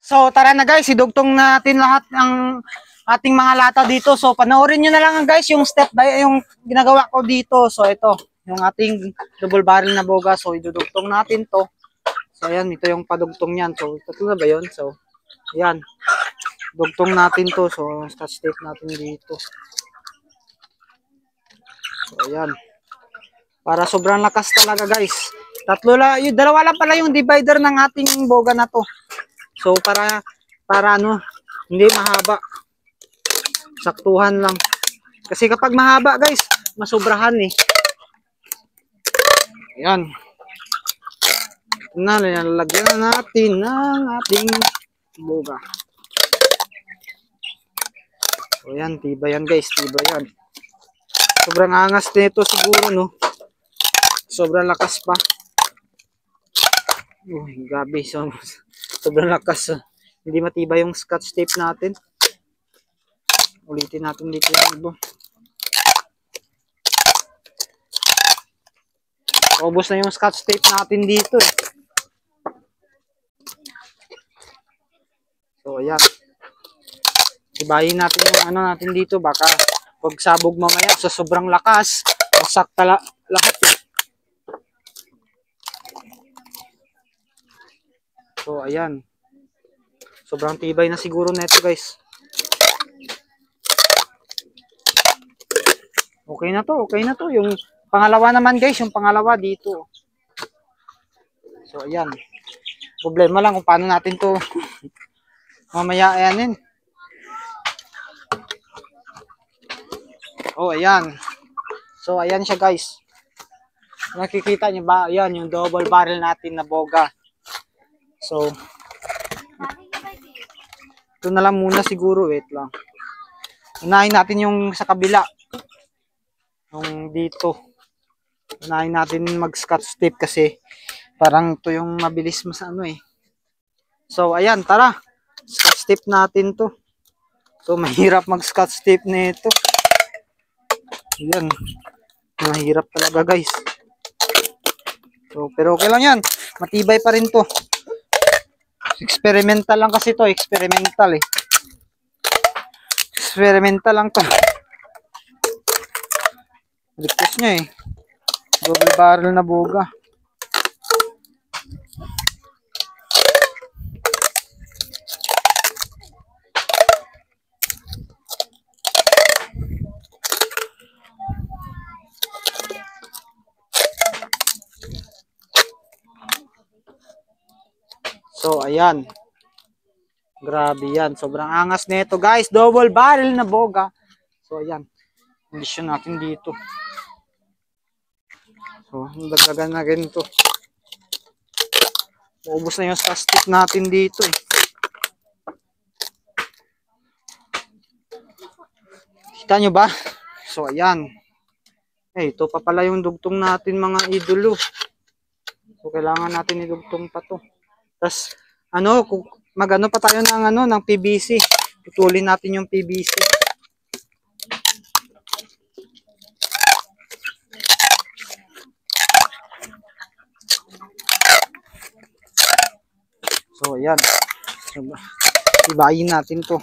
So tara na guys, idugtong natin lahat ng ating mga lata dito. So panoorin nyo na lang guys yung step by yung ginagawa ko dito. So ito, yung ating double barrel na boga. So idudugtong natin to. So ayan, ito yung padugtong niyan. So tatlo na ba yun? So ayan, dugtong natin to. So scotch tape natin dito. So ayan. Para sobrang lakas talaga guys. Tatlo lang, yung dalawa lang pala yung divider ng ating boga na to. So para ano, hindi mahaba. Saktuhan lang. Kasi kapag mahaba guys, masobrahan eh. Ayan. Nalagyan natin ng ating boga. So ayan, tiba yan guys, tiba yan. Sobrang angas nito siguro no. Sobrang lakas pa. Gabi, sobrang lakas. Hindi matibay yung scotch tape natin. Ulitin natin dito yung iba. Ubos na yung scotch tape natin dito eh. So ayan. Ibahin natin yung ano natin dito. Baka pag sabog mamaya sa sobrang lakas, masakta lahat eh. So ayan. Sobrang tibay na siguro neto guys. Okay na to, okay na to. Yung pangalawa naman guys, yung pangalawa dito. So ayan. Problema lang kung paano natin to mamaya ayanin. Oh ayan. So ayan siya guys. Nakikita niyo ba? Ayan yung double barrel natin na boga. So ito na lang muna siguro, wait lang. Unahin natin yung sa kabila. Yung dito. Unahin natin mag-scotch tape kasi parang ito yung mabilis mo sa ano eh. So ayan, tara. Scotch tape natin to. So mahirap mag-scotch tape nito. Ayan. Mahirap talaga guys. So pero okay lang yan. Matibay pa rin to. Experimental lang kasi to, experimental eh. Experimental lang to. Request nyo eh. Double barrel na boga. So ayan. Grabe yan. Sobrang angas nito guys. Double barrel na boga. So ayan. Kondisyon natin dito. So dagdagan na rin to. Maubos na yung plastic natin dito eh. Kita nyo ba? So ayan. Eh ito pa pala yung dugtong natin mga idolo. So kailangan natin idugtong pa to. Tapos ano, magano pa tayo ng ano ng PVC. Putulin natin yung PVC. So ayan. So, ibayin natin to.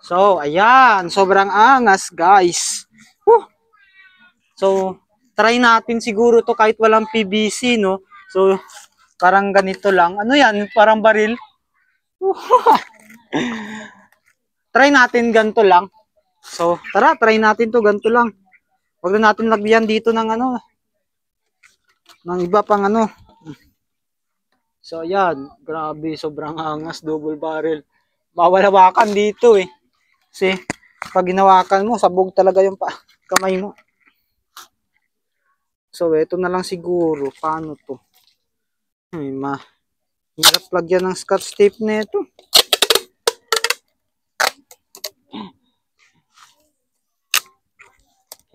So ayan, sobrang angas guys. So try natin siguro to kahit walang PVC no. So parang ganito lang. Ano yan? Parang baril. Try natin ganito lang. So tara, try natin to ganito lang. Huwag na natin lagyan dito ng ano. Ng iba pang ano. So ayan, grabe, sobrang angas, double barrel. Bawal hawakan dito eh. Kasi pag ginawakan mo, sabog talaga yung kamay mo. So ito na lang siguro. Paano to? Hirap lagyan ng scotch tape na ito.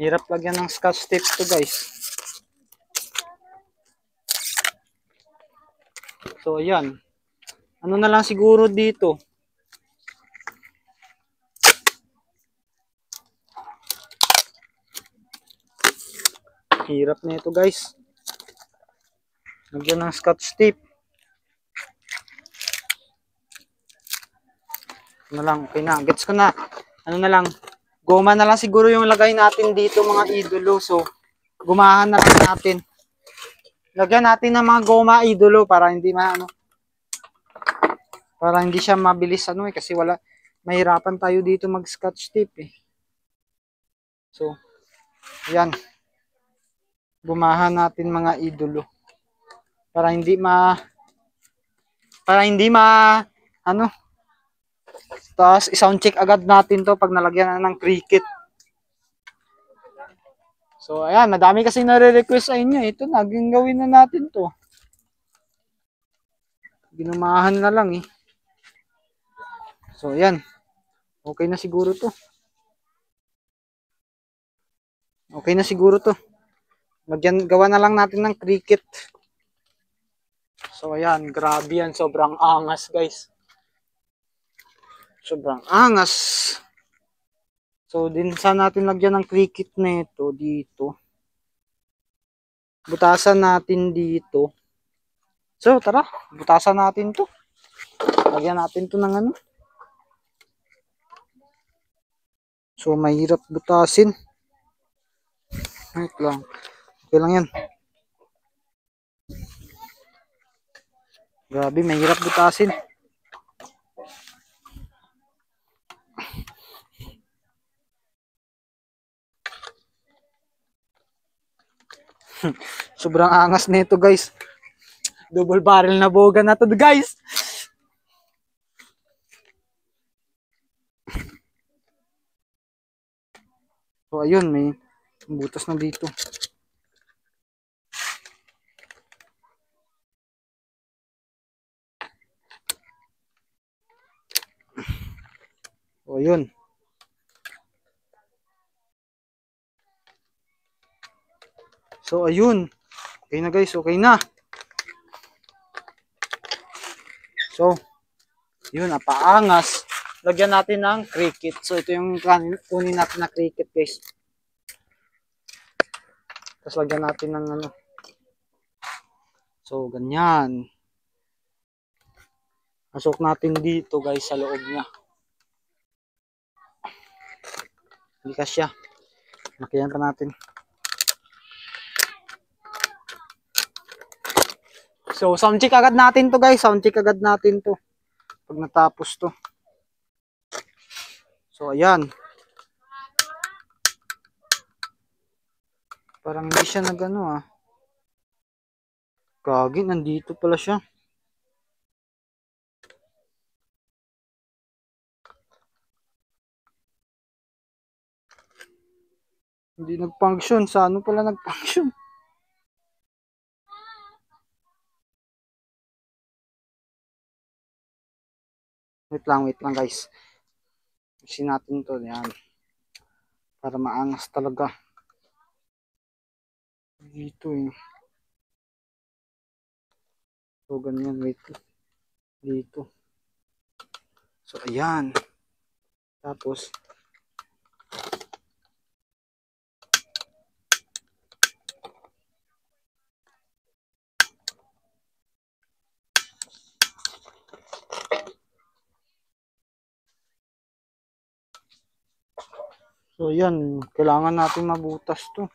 Hirap lagyan ng scotch tape to guys. So ayan. Ano na lang siguro dito. Hirap na ito guys. Lagyan ng scotch tape. Ano lang, okay na. Gets ko na. Ano na lang. Goma na lang siguro yung lagay natin dito mga idolo. So, gumahan na lang natin. Lagyan natin ng mga goma idolo para hindi para hindi siya mabilis kasi mahirapan tayo dito mag scotch tape So, ayan. Gumahan natin mga idolo. Para hindi ano, tapos i-sound check agad natin to pag nalagyan na ng cricket. So, ayan, madami kasi nare-request sa inyo. Ito, naging gawin na natin to. Ginumahan na lang So, ayan. Okay na siguro to. Okay na siguro to. Gawa na lang natin ng cricket. So, ayan, grabe yan. Sobrang angas, guys. Sobrang angas. So, din sana natin lagyan ng cricket na ito dito. Butasan natin dito. So, tara. Butasan natin to. Lagyan natin to ng So, mahirap butasin. Wait lang. Okay lang yan. Grabe, mahirap butasin. Sobrang angas nito guys. Double barrel na boga na to guys. So ayun, may butas na dito. So ayun. So ayun. Okay na guys, okay na. So, yun, napaangas. Lagyan natin ng cricket. So, ito yung kunin natin na cricket, guys. Tapos, lagyan natin ng So, ganyan. Pasok natin dito, guys, sa loob niya. Hindi kasya. Makiyan pa natin. So, sound check agad natin to, guys. Sound check agad natin to. Pag natapos to. So, ayan. Parang hindi siya Gagi, nandito pala siya. Hindi nag-function. Sa ano pala nag-function? Wait lang guys. Isin natin to. Yan. Para maangas talaga. Dito So, ganyan. Wait. Dito. So, ayan. Tapos, so, ayan. Kailangan natin mabutas to.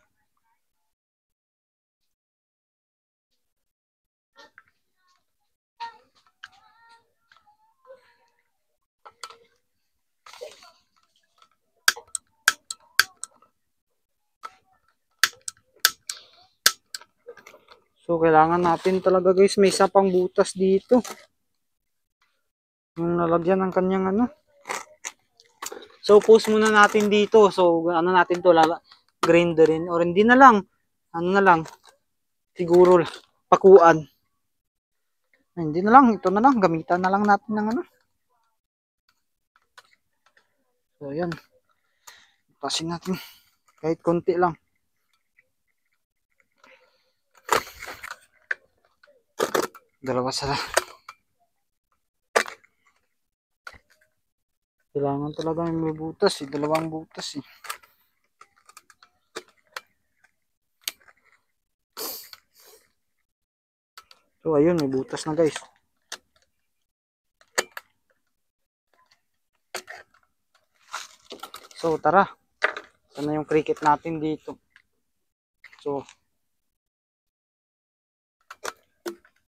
So, kailangan natin talaga guys, may isa pang butas dito. Yung nalagyan ng kanyang So, post muna natin dito. So, natin to, grinderin. Or hindi na lang. Siguro, pakuan. Hindi na lang, ito na lang. Gamitan na lang natin ng So, ayan. Pasin natin. Kahit konti lang. Dalawa sa Kailangan talaga may butas dalawang butas So, ayun, may butas na guys. So, tara. Saan na yung cricket natin dito? So,